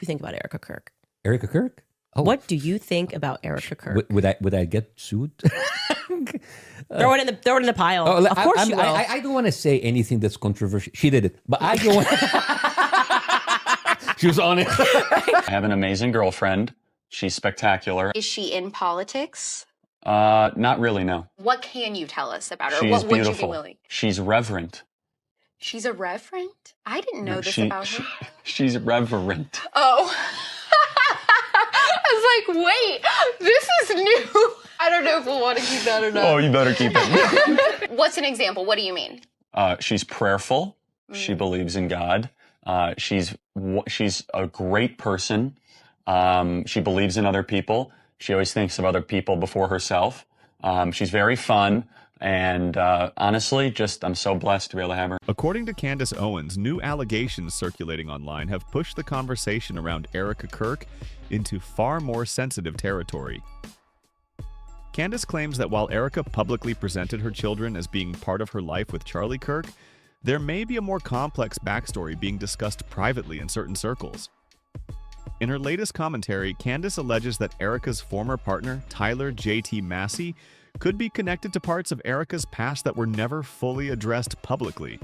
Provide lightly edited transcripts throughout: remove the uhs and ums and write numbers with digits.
you think about Erika Kirk? Erika Kirk? Oh. What do you think about Erika Kirk? Would I get sued? Throw it in the pile. Of course you will. I don't want to say anything that's controversial. She did it, but I don't want. She was on it. I have an amazing girlfriend. She's spectacular. Is she in politics? Not really, no. What can you tell us about her? She's what would beautiful. you be willing? She's reverent. She's a reverend? I didn't know this about her. She's reverent. Oh. I was like, wait, this is new. I don't know if we'll want to keep that or not. Oh, you better keep it. What's an example? What do you mean? She's prayerful. She believes in God. She's a great person. She believes in other people. She always thinks of other people before herself. She's very fun. And honestly, I'm so blessed to be able to have her. According to Candace Owens, new allegations circulating online have pushed the conversation around Erika Kirk into far more sensitive territory. Candace claims that while Erika publicly presented her children as being part of her life with Charlie Kirk, there may be a more complex backstory being discussed privately in certain circles. In her latest commentary, Candace alleges that Erika's former partner, Tyler JT Massey, could be connected to parts of Erika's past that were never fully addressed publicly.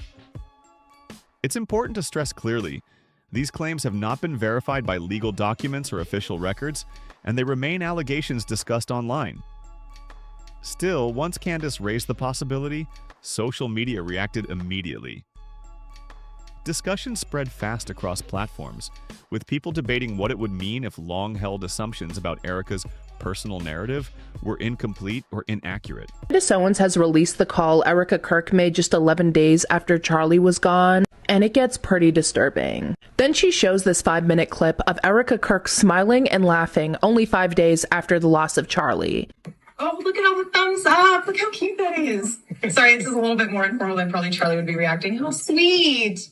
It's important to stress clearly, these claims have not been verified by legal documents or official records, and they remain allegations discussed online. Still, once Candace raised the possibility, social media reacted immediately. Discussions spread fast across platforms, with people debating what it would mean if long-held assumptions about Erika's personal narrative were incomplete or inaccurate. Candace Owens has released the call Erika Kirk made just 11 days after Charlie was gone, and it gets pretty disturbing. Then she shows this 5-minute clip of Erika Kirk smiling and laughing only 5 days after the loss of Charlie. Oh, look at all the thumbs up. Look how cute that is. Sorry, this is a little bit more informal than probably Charlie would be reacting. How sweet.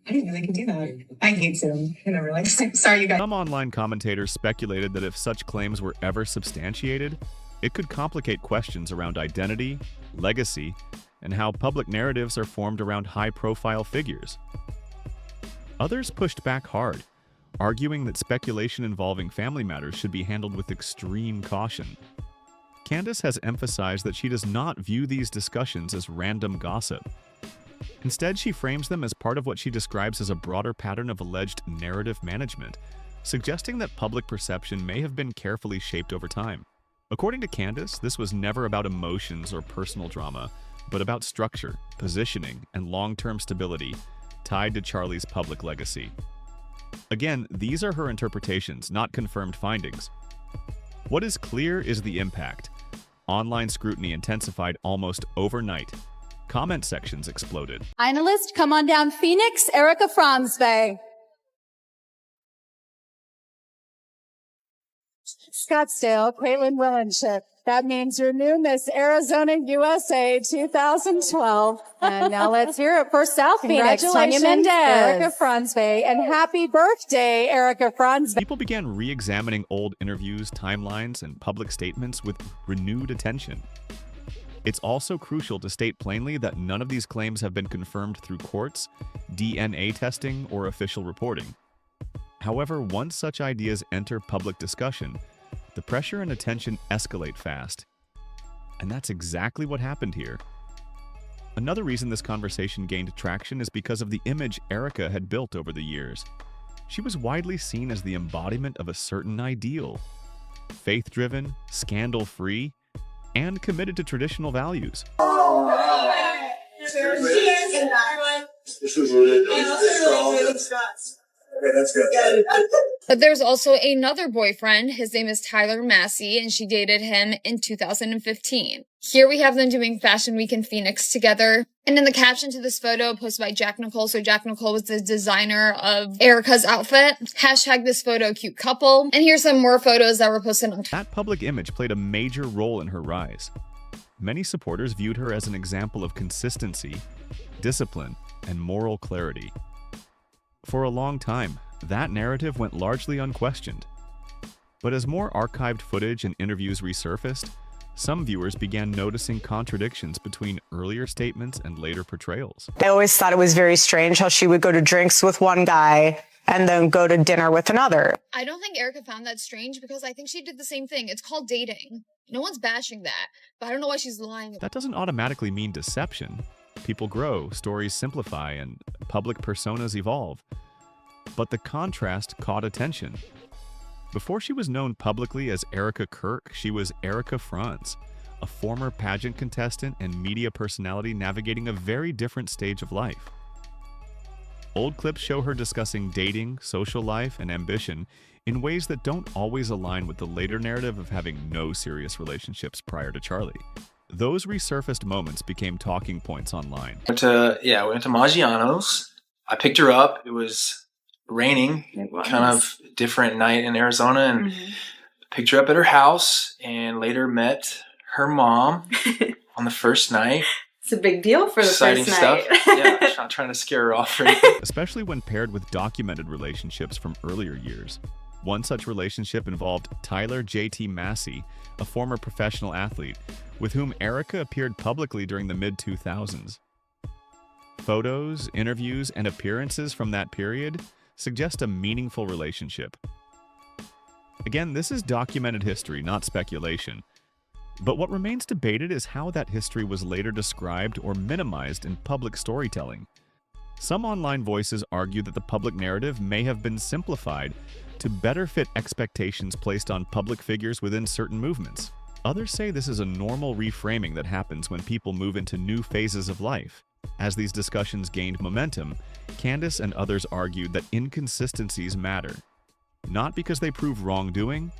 I didn't know they could do that. I hate Zoom. I never liked Zoom. Sorry, you guys. Some online commentators speculated that if such claims were ever substantiated, it could complicate questions around identity, legacy, and how public narratives are formed around high-profile figures. Others pushed back hard, arguing that speculation involving family matters should be handled with extreme caution. Candace has emphasized that she does not view these discussions as random gossip. Instead, she frames them as part of what she describes as a broader pattern of alleged narrative management, suggesting that public perception may have been carefully shaped over time. According to Candace, this was never about emotions or personal drama, but about structure, positioning, and long-term stability tied to Charlie's public legacy. Again, these are her interpretations, not confirmed findings. What is clear is the impact. Online scrutiny intensified almost overnight. Comment sections exploded. Finalist, come on down. Phoenix, Erika Fransvey. Scottsdale, Caitlin Willenship. That means you're new Miss Arizona USA 2012. And now let's hear it for South Phoenix. Tanya Mendez, Erika Fransvey, and happy birthday, Erika Fransvey. People began re-examining old interviews, timelines, and public statements with renewed attention. It's also crucial to state plainly that none of these claims have been confirmed through courts, DNA testing, or official reporting. However, once such ideas enter public discussion, the pressure and attention escalate fast. And that's exactly what happened here. Another reason this conversation gained traction is because of the image Erika had built over the years. She was widely seen as the embodiment of a certain ideal: faith-driven, scandal-free, and committed to traditional values. But there's also another boyfriend. His name is Tyler Massey, and she dated him in 2015. Here we have them doing Fashion Week in Phoenix together. And in the caption to this photo posted by Jack Nicole, so Jack Nicole was the designer of Erika's outfit, hashtag this photo cute couple. And here's some more photos that were posted on. That public image played a major role in her rise. Many supporters viewed her as an example of consistency, discipline, and moral clarity. For a long time, that narrative went largely unquestioned. But as more archived footage and interviews resurfaced, some viewers began noticing contradictions between earlier statements and later portrayals. I always thought it was very strange how she would go to drinks with one guy and then go to dinner with another. I don't think Erika found that strange because I think she did the same thing. It's called dating. No one's bashing that, but I don't know why she's lying. That doesn't automatically mean deception. People grow, stories simplify, and public personas evolve. But the contrast caught attention. Before she was known publicly as Erika Kirk, she was Erika Franz, a former pageant contestant and media personality navigating a very different stage of life. Old clips show her discussing dating, social life, and ambition in ways that don't always align with the later narrative of having no serious relationships prior to Charlie. Those resurfaced moments became talking points online. We went to Maggiano's. I picked her up. It was raining, kind of different night in Arizona, and picked her up at her house and later met her mom on the first night. It's a big deal for the Exciting first night. Stuff. Yeah, I'm not trying to scare her off or anything. Especially when paired with documented relationships from earlier years. One such relationship involved Tyler JT Massey, a former professional athlete, with whom Erika appeared publicly during the mid-2000s. Photos, interviews, and appearances from that period suggest a meaningful relationship. Again, this is documented history, not speculation. But what remains debated is how that history was later described or minimized in public storytelling. Some online voices argue that the public narrative may have been simplified to better fit expectations placed on public figures within certain movements. Others say this is a normal reframing that happens when people move into new phases of life. As these discussions gained momentum, Candace and others argued that inconsistencies matter, not because they prove wrongdoing,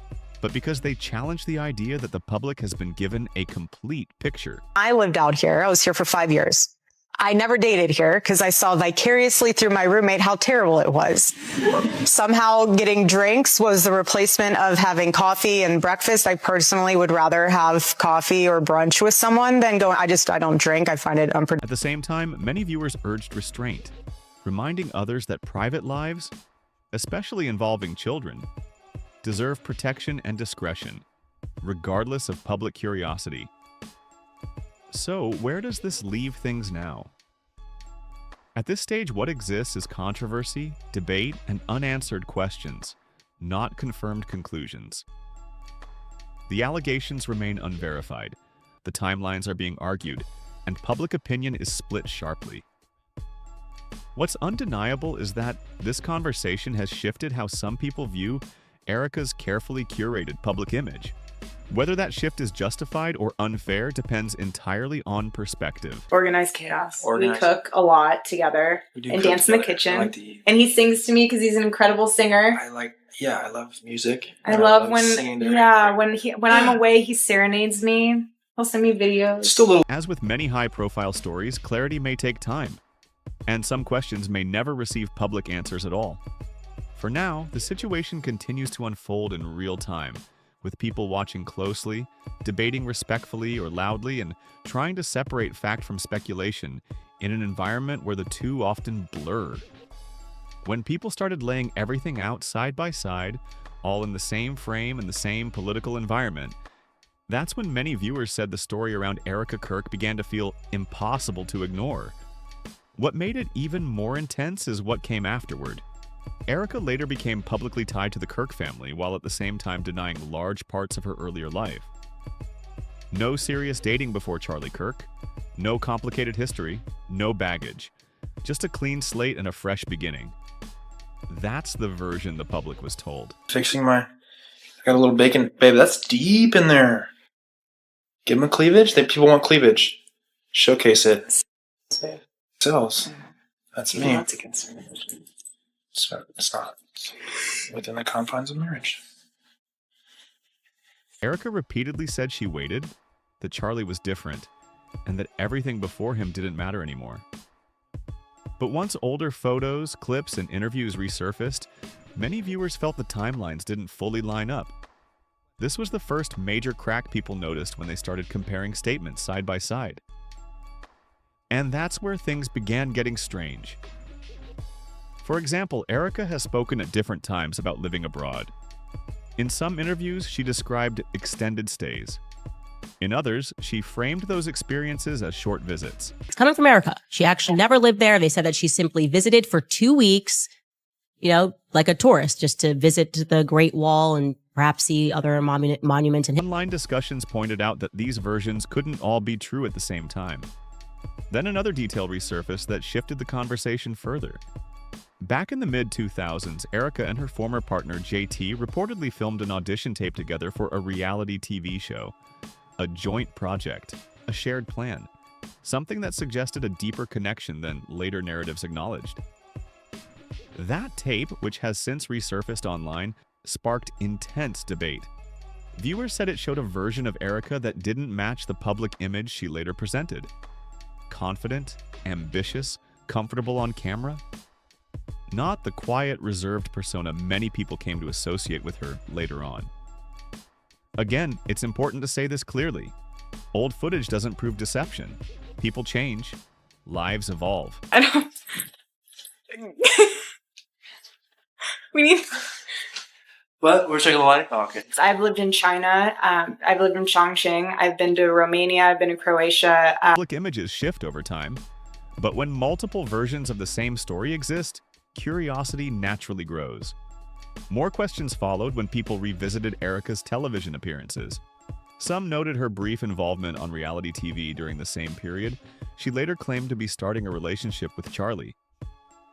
but because they challenge the idea that the public has been given a complete picture. I lived out here. I was here for 5 years. I never dated here because I saw vicariously through my roommate how terrible it was. Somehow getting drinks was the replacement of having coffee and breakfast. I personally would rather have coffee or brunch with someone than going, I don't drink. I find it unproductive. At the same time, many viewers urged restraint, reminding others that private lives, especially involving children, deserve protection and discretion, regardless of public curiosity. So, where does this leave things now? At this stage, what exists is controversy, debate, and unanswered questions, not confirmed conclusions. The allegations remain unverified, the timelines are being argued, and public opinion is split sharply. What's undeniable is that this conversation has shifted how some people view Erika's carefully curated public image. Whether that shift is justified or unfair depends entirely on perspective. Organized chaos. We cook a lot together and dance in the kitchen. And he sings to me because he's an incredible singer. I love music. I love when I'm away, he serenades me. He'll send me videos. As with many high-profile stories, clarity may take time, and some questions may never receive public answers at all. For now, the situation continues to unfold in real time, with people watching closely, debating respectfully or loudly, and trying to separate fact from speculation in an environment where the two often blur. When people started laying everything out side by side, all in the same frame and the same political environment, that's when many viewers said the story around Erika Kirk began to feel impossible to ignore. What made it even more intense is what came afterward. Erika later became publicly tied to the Kirk family while at the same time denying large parts of her earlier life. No serious dating before Charlie Kirk, no complicated history, no baggage, just a clean slate and a fresh beginning. That's the version the public was told. I got a little bacon. Babe, that's deep in there. Give them a cleavage. People want cleavage. Showcase it. Sells. That's me. That's a concern. So it's not within the confines of marriage. Erika repeatedly said she waited, that Charlie was different, and that everything before him didn't matter anymore. But once older photos, clips, and interviews resurfaced, many viewers felt the timelines didn't fully line up. This was the first major crack people noticed when they started comparing statements side by side. And that's where things began getting strange. For example, Erika has spoken at different times about living abroad. In some interviews, she described extended stays. In others, she framed those experiences as short visits. It's coming from Erika. She actually never lived there. They said that she simply visited for 2 weeks like a tourist, just to visit the Great Wall and perhaps see other monuments. And online discussions pointed out that these versions couldn't all be true at the same time. Then another detail resurfaced that shifted the conversation further. Back in the mid-2000s, Erika and her former partner JT reportedly filmed an audition tape together for a reality TV show. A joint project, a shared plan, something that suggested a deeper connection than later narratives acknowledged. That tape, which has since resurfaced online, sparked intense debate. Viewers said it showed a version of Erika that didn't match the public image she later presented. Confident, ambitious, comfortable on camera? Not the quiet, reserved persona many people came to associate with her later on. Again, it's important to say this clearly. Old footage doesn't prove deception. People change. Lives evolve. I don't... We need... What? We're checking the light? Oh, okay. I've lived in China. I've lived in Chongqing. I've been to Romania. I've been to Croatia. Public images shift over time. But when multiple versions of the same story exist, curiosity naturally grows. More questions followed when people revisited Erika's television appearances. Some noted her brief involvement on reality TV during the same period. She later claimed to be starting a relationship with Charlie.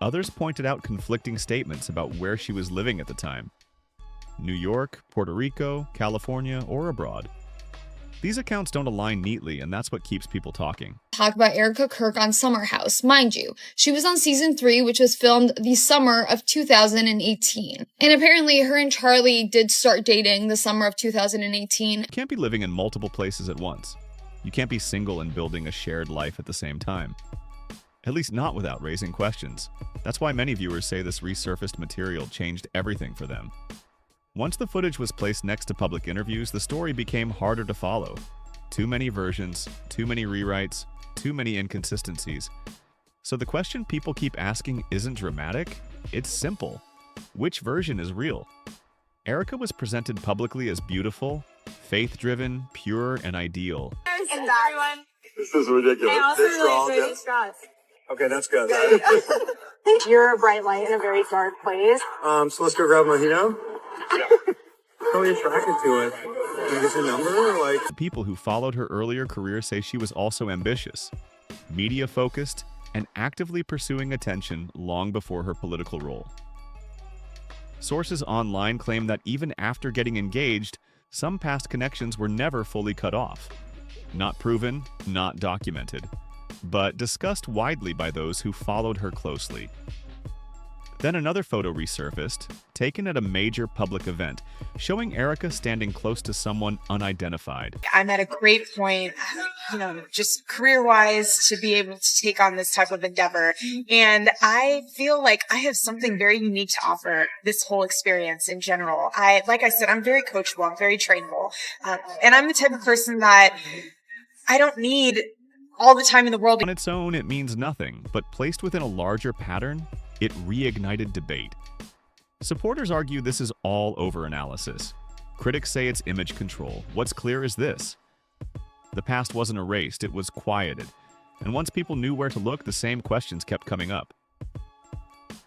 Others pointed out conflicting statements about where she was living at the time. New York, Puerto Rico, California, or abroad. These accounts don't align neatly, and that's what keeps people talking. Talk about Erika Kirk on Summer House. Mind you, she was on season 3, which was filmed the summer of 2018. And apparently her and Charlie did start dating the summer of 2018. You can't be living in multiple places at once. You can't be single and building a shared life at the same time. At least not without raising questions. That's why many viewers say this resurfaced material changed everything for them. Once the footage was placed next to public interviews, the story became harder to follow. Too many versions, too many rewrites, too many inconsistencies. So the question people keep asking isn't dramatic, it's simple. Which version is real? Erika was presented publicly as beautiful, faith-driven, pure, and ideal. And everyone. This is ridiculous. I also really pretty straws. Okay, that's good. You're a bright light in a very dark place. So let's go grab a mojito. Totally attracted to it. Can I get your number? People who followed her earlier career say she was also ambitious, media-focused, and actively pursuing attention long before her political role. Sources online claim that even after getting engaged, some past connections were never fully cut off. Not proven, not documented, but discussed widely by those who followed her closely. Then another photo resurfaced, taken at a major public event, showing Erika standing close to someone unidentified. I'm at a great point, just career-wise, to be able to take on this type of endeavor. And I feel like I have something very unique to offer this whole experience in general. Like I said, I'm very coachable, I'm very trainable. And I'm the type of person that I don't need all the time in the world. On its own, it means nothing, but placed within a larger pattern, it reignited debate. Supporters argue this is all over-analysis. Critics say it's image control. What's clear is this: the past wasn't erased, it was quieted. And once people knew where to look, the same questions kept coming up.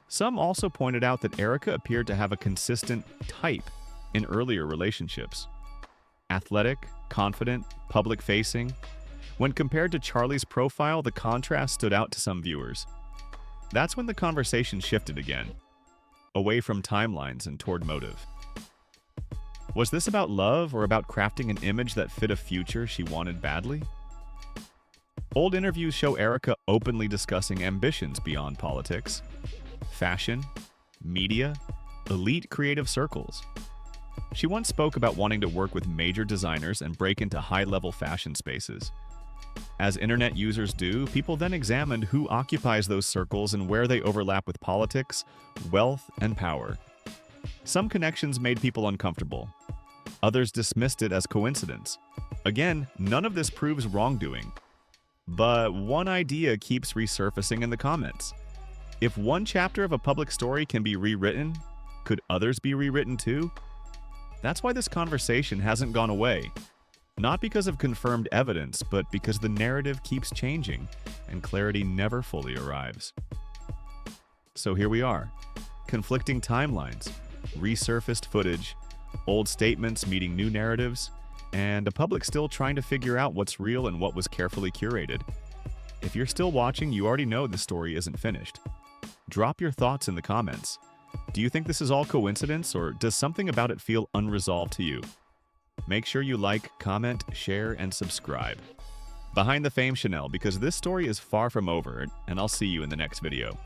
Some also pointed out that Erika appeared to have a consistent type in earlier relationships. Athletic, confident, public-facing. When compared to Charlie's profile, the contrast stood out to some viewers. That's when the conversation shifted again, away from timelines and toward motive. Was this about love or about crafting an image that fit a future she wanted badly? Old interviews show Erika openly discussing ambitions beyond politics, fashion, media, elite creative circles. She once spoke about wanting to work with major designers and break into high-level fashion spaces. As internet users do, people then examined who occupies those circles and where they overlap with politics, wealth, and power. Some connections made people uncomfortable. Others dismissed it as coincidence. Again, none of this proves wrongdoing. But one idea keeps resurfacing in the comments. If one chapter of a public story can be rewritten, could others be rewritten too? That's why this conversation hasn't gone away. Not because of confirmed evidence, but because the narrative keeps changing and clarity never fully arrives. So here we are. conflicting timelines, resurfaced footage, old statements meeting new narratives, and a public still trying to figure out what's real and what was carefully curated. If you're still watching, you already know the story isn't finished. Drop your thoughts in the comments. Do you think this is all coincidence, or does something about it feel unresolved to you? Make sure you like, comment, share, and subscribe. Behind the Fame Chanel, because this story is far from over, and I'll see you in the next video.